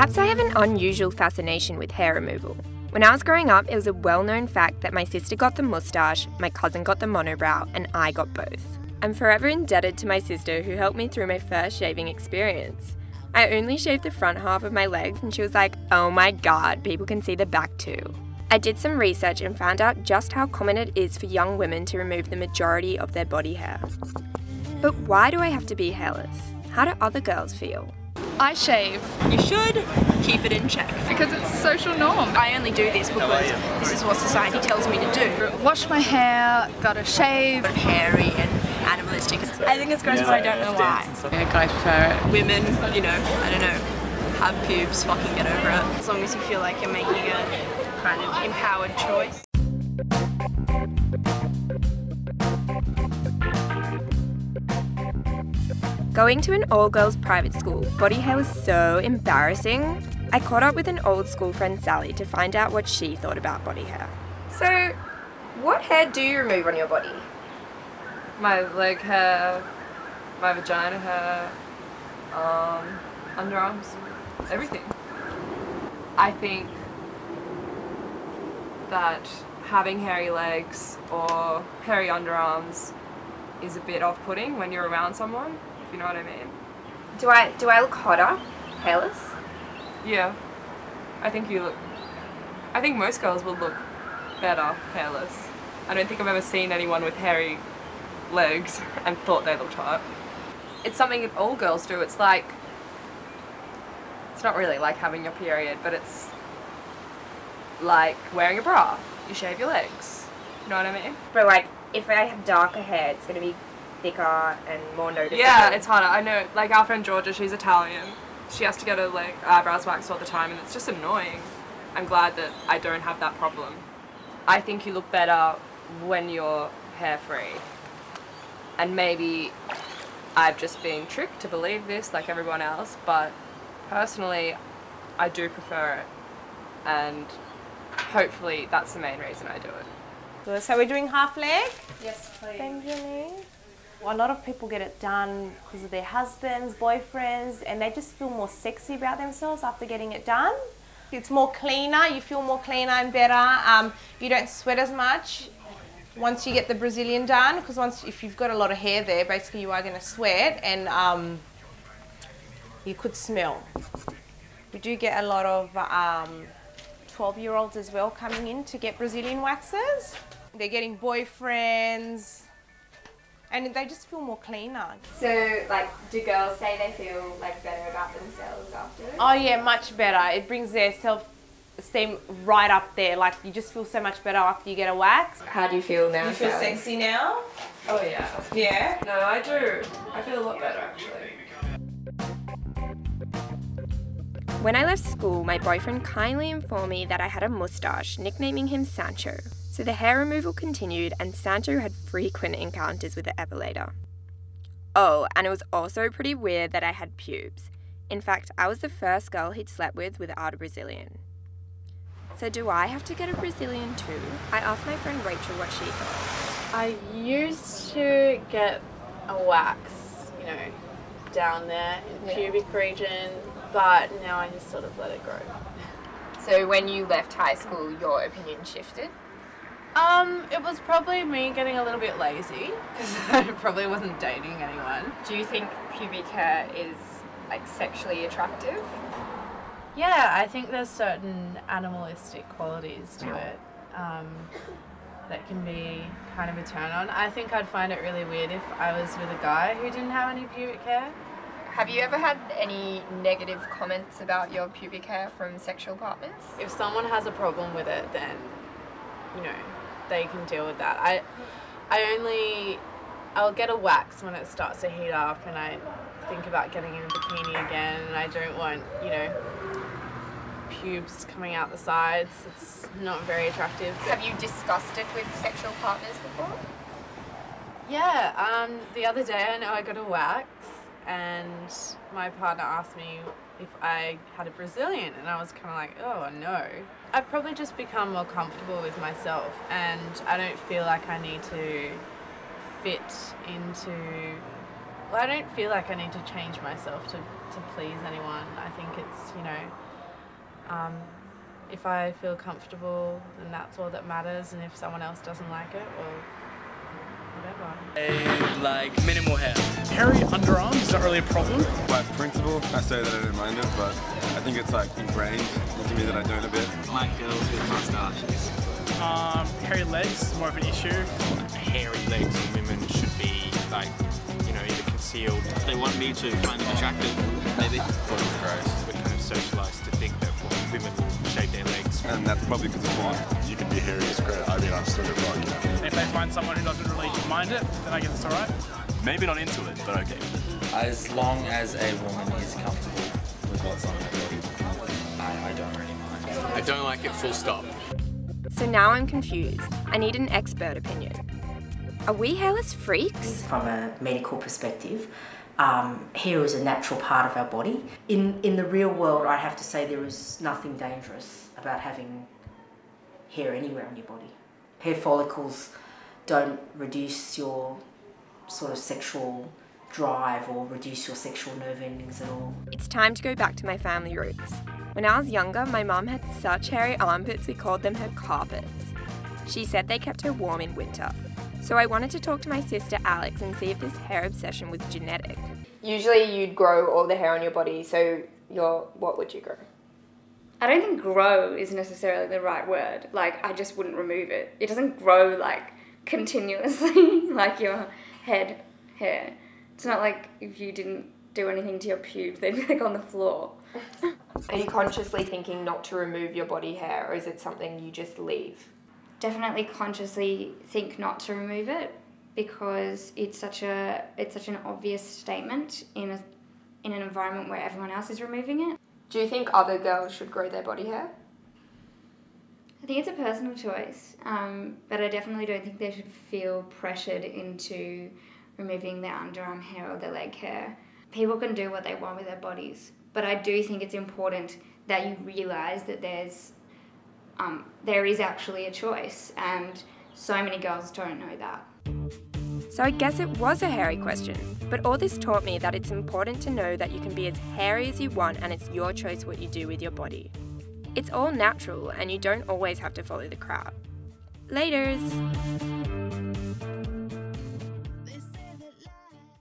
Perhaps I have an unusual fascination with hair removal. When I was growing up, it was a well-known fact that my sister got the moustache, my cousin got the monobrow, and I got both. I'm forever indebted to my sister who helped me through my first shaving experience. I only shaved the front half of my legs and she was like, oh my god, people can see the back too. I did some research and found out just how common it is for young women to remove the majority of their body hair. But why do I have to be hairless? How do other girls feel? I shave. You should keep it in check. Because it's a social norm. I only do this because this is what society tells me to do. Wash my hair, gotta shave. Hairy and animalistic. I think it's gross, but I don't know why. Yeah, guys prefer it. Women, you know, I don't know, have pubes, fucking get over it. As long as you feel like you're making a kind of empowered choice. Going to an all-girls private school, body hair was so embarrassing. I caught up with an old school friend Sally to find out what she thought about body hair. So, what hair do you remove on your body? My leg hair, my vagina hair, underarms, everything. I think that having hairy legs or hairy underarms is a bit off-putting when you're around someone, if you know what I mean. Do I look hotter, hairless? Yeah, I think most girls will look better hairless. I don't think I've ever seen anyone with hairy legs and thought they looked hot. It's something that all girls do. It's like, it's not really like having your period, but it's like wearing a bra. You shave your legs. You know what I mean? But like, if I have darker hair, it's gonna be thicker and more noticeable. Yeah, it's harder. I know, like our friend Georgia, she's Italian. She has to get her like eyebrows waxed all the time and it's just annoying. I'm glad that I don't have that problem. I think you look better when you're hair free. And maybe I've just been tricked to believe this like everyone else, but personally I do prefer it, and hopefully that's the main reason I do it. So we're doing half leg? Yes, please. Benjamin. A lot of people get it done because of their husbands, boyfriends, and they just feel more sexy about themselves after getting it done. It's more cleaner, you feel more cleaner and better. You don't sweat as much once you get the Brazilian done, because if you've got a lot of hair there, basically you are going to sweat and you could smell. We do get a lot of 12-year-olds as well coming in to get Brazilian waxes. They're getting boyfriends and they just feel more cleaner. So, like, do girls say they feel like better about themselves afterwards? Oh yeah, much better. It brings their self-esteem right up there. Like, you just feel so much better after you get a wax. How do you feel now? You feel Sally? sexy now? Oh yeah. Yeah? No, I do. I feel a lot better actually. When I left school, my boyfriend kindly informed me that I had a moustache, nicknaming him Sancho. So the hair removal continued and Sancho had frequent encounters with the epilator. Oh, and it was also pretty weird that I had pubes. In fact, I was the first girl he'd slept with without a Brazilian. So do I have to get a Brazilian too? I asked my friend Rachel what she thought. I used to get a wax, you know, down there in the pubic region, but now I just sort of let it grow. So when you left high school, your opinion shifted? It was probably me getting a little bit lazy because I probably wasn't dating anyone. Do you think pubic hair is like sexually attractive? Yeah, I think there's certain animalistic qualities to it that can be kind of a turn on. I think I'd find it really weird if I was with a guy who didn't have any pubic hair. Have you ever had any negative comments about your pubic hair from sexual partners? If someone has a problem with it, then, you know, they can deal with that. I'll get a wax when it starts to heat up and I think about getting in a bikini again and I don't want, you know, pubes coming out the sides. It's not very attractive. Have you discussed it with sexual partners before? Yeah, the other day I know I got a wax and my partner asked me if I had a Brazilian and I was kind of like, oh no. I've probably just become more comfortable with myself and I don't feel like I need to fit into, well, I don't feel like I need to change myself to please anyone. I think it's, you know, If I feel comfortable, then that's all that matters, and if someone else doesn't like it, well, whatever. Like minimal hair. Hairy underarms is not really a problem. By principle, I say that I don't mind it, but I think it's like ingrained into me that I don't a bit. Like girls with mustaches. Hairy legs is more of an issue. Hairy legs in women should be like, you know, either concealed. They want me to find them attractive, maybe. It's gross. We're kind of socialised to think that women will shave their legs. And that's probably because of porn. You can be hairy as great. I mean, I've still got like, you know. If they find someone who doesn't really mind it, then I guess it's alright. Maybe not into it, but okay. As long as a woman is comfortable with what's on her body, I don't really mind. I don't like it, full stop. So now I'm confused. I need an expert opinion. Are we hairless freaks? From a medical perspective, hair is a natural part of our body. In the real world, I have to say there is nothing dangerous about having hair anywhere on your body. Hair follicles don't reduce your sort of sexual drive or reduce your sexual nerve endings at all. It's time to go back to my family roots. When I was younger, my mum had such hairy armpits we called them her carpets. She said they kept her warm in winter. So I wanted to talk to my sister Alex and see if this hair obsession was genetic. Usually you'd grow all the hair on your body, so what would you grow? I don't think grow is necessarily the right word. Like, I just wouldn't remove it. It doesn't grow, like, continuously, like your head hair. It's not like if you didn't do anything to your pubes, they'd be, like, on the floor. Are you consciously thinking not to remove your body hair, or is it something you just leave? Definitely consciously think not to remove it, because it's such an obvious statement in an environment where everyone else is removing it. Do you think other girls should grow their body hair? I think it's a personal choice, but I definitely don't think they should feel pressured into removing their underarm hair or their leg hair. People can do what they want with their bodies, but I do think it's important that you realise that there is actually a choice, and so many girls don't know that. So I guess it was a hairy question, but all this taught me that it's important to know that you can be as hairy as you want and it's your choice what you do with your body. It's all natural and you don't always have to follow the crowd. Laters!